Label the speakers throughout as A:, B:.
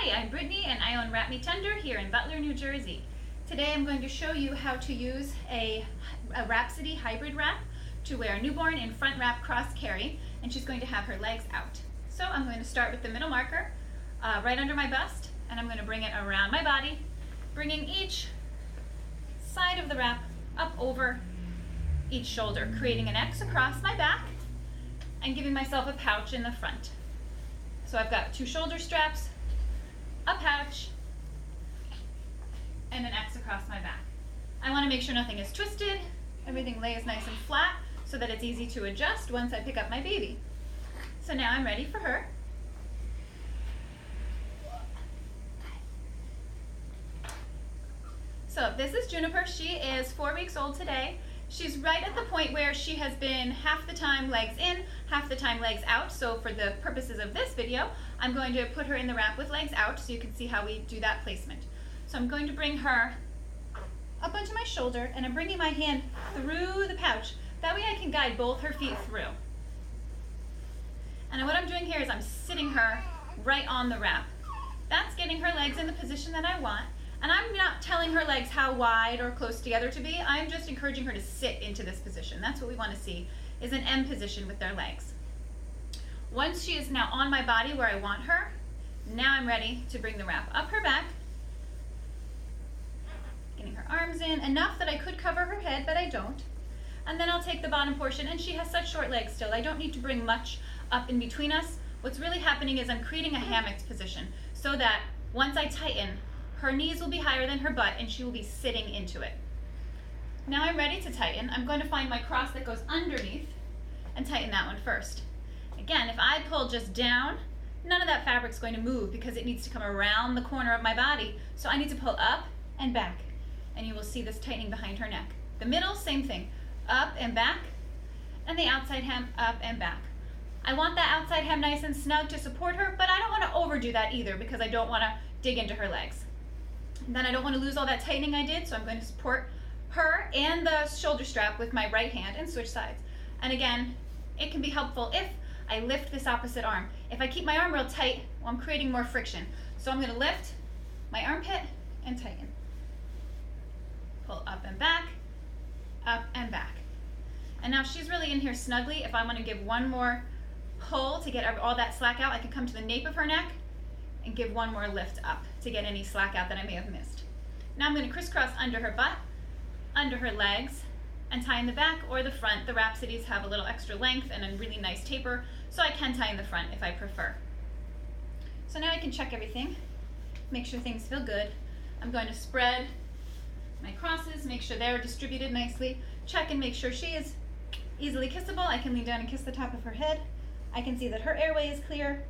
A: Hi, I'm Brittany and I own Wrap Me Tender here in Butler, New Jersey. Today I'm going to show you how to use a Wrapsody hybrid wrap to wear a newborn in front wrap cross carry, and she's going to have her legs out. So I'm going to start with the middle marker right under my bust, and I'm going to bring it around my body, bringing each side of the wrap up over each shoulder, creating an X across my back and giving myself a pouch in the front. So I've got two shoulder straps, a pouch, and an X across my back. I want to make sure nothing is twisted, everything lays nice and flat so that it's easy to adjust once I pick up my baby. So now I'm ready for her. So this is Juniper. She is 4 weeks old today. She's right at the point where she has been half the time legs in, half the time legs out. So for the purposes of this video, I'm going to put her in the wrap with legs out so you can see how we do that placement. So I'm going to bring her up onto my shoulder, and I'm bringing my hand through the pouch. That way I can guide both her feet through. And what I'm doing here is I'm sitting her right on the wrap. That's getting her legs in the position that I want. And I'm not telling her legs how wide or close together to be. I'm just encouraging her to sit into this position. That's what we want to see, is an M position with their legs. Once she is now on my body where I want her, now I'm ready to bring the wrap up her back, getting her arms in, enough that I could cover her head, but I don't. And then I'll take the bottom portion, and she has such short legs still. I don't need to bring much up in between us. What's really happening is I'm creating a hammock position so that once I tighten, her knees will be higher than her butt and she will be sitting into it. Now I'm ready to tighten. I'm going to find my cross that goes underneath and tighten that one first. Again, if I pull just down, none of that fabric's going to move because it needs to come around the corner of my body. So I need to pull up and back, and you will see this tightening behind her neck. The middle, same thing, up and back, and the outside hem up and back. I want that outside hem nice and snug to support her, but I don't want to overdo that either because I don't want to dig into her legs. And then I don't want to lose all that tightening I did, so I'm going to support her and the shoulder strap with my right hand and switch sides. And again, it can be helpful if I lift this opposite arm. If I keep my arm real tight, well, I'm creating more friction. So I'm going to lift my armpit and tighten. Pull up and back, up and back. And now she's really in here snugly. If I want to give one more pull to get all that slack out, I can come to the nape of her neck and give one more lift up to get any slack out that I may have missed. Now I'm going to crisscross under her butt, under her legs, and tie in the back or the front. The Wrapsodies have a little extra length and a really nice taper, so I can tie in the front if I prefer. So now I can check everything, make sure things feel good. I'm going to spread my crosses, make sure they're distributed nicely, check and make sure she is easily kissable. I can lean down and kiss the top of her head. I can see that her airway is clear.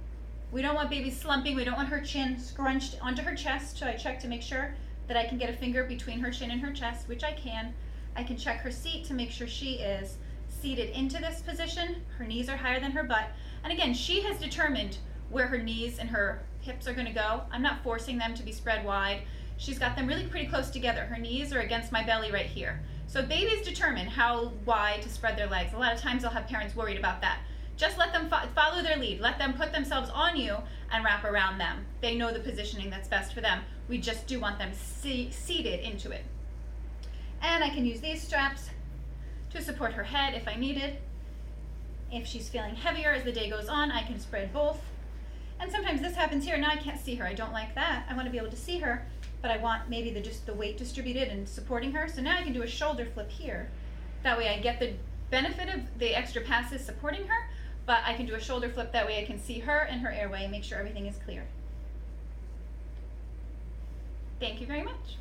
A: We don't want baby slumping. We don't want her chin scrunched onto her chest. So I check to make sure that I can get a finger between her chin and her chest, which I can. I can check her seat to make sure she is seated into this position. Her knees are higher than her butt. And again, she has determined where her knees and her hips are going to go. I'm not forcing them to be spread wide. She's got them really pretty close together. Her knees are against my belly right here. So babies determine how wide to spread their legs. A lot of times I'll have parents worried about that. Just let them follow their lead. Let them put themselves on you and wrap around them. They know the positioning that's best for them. We just do want them seated into it. And I can use these straps to support her head if I needed. If she's feeling heavier as the day goes on, I can spread both. And sometimes this happens here. Now I can't see her. I don't like that. I want to be able to see her, but I want maybe just the weight distributed and supporting her. So now I can do a shoulder flip here. That way I get the benefit of the extra passes supporting her, but I can do a shoulder flip. That way I can see her and her airway and make sure everything is clear. Thank you very much.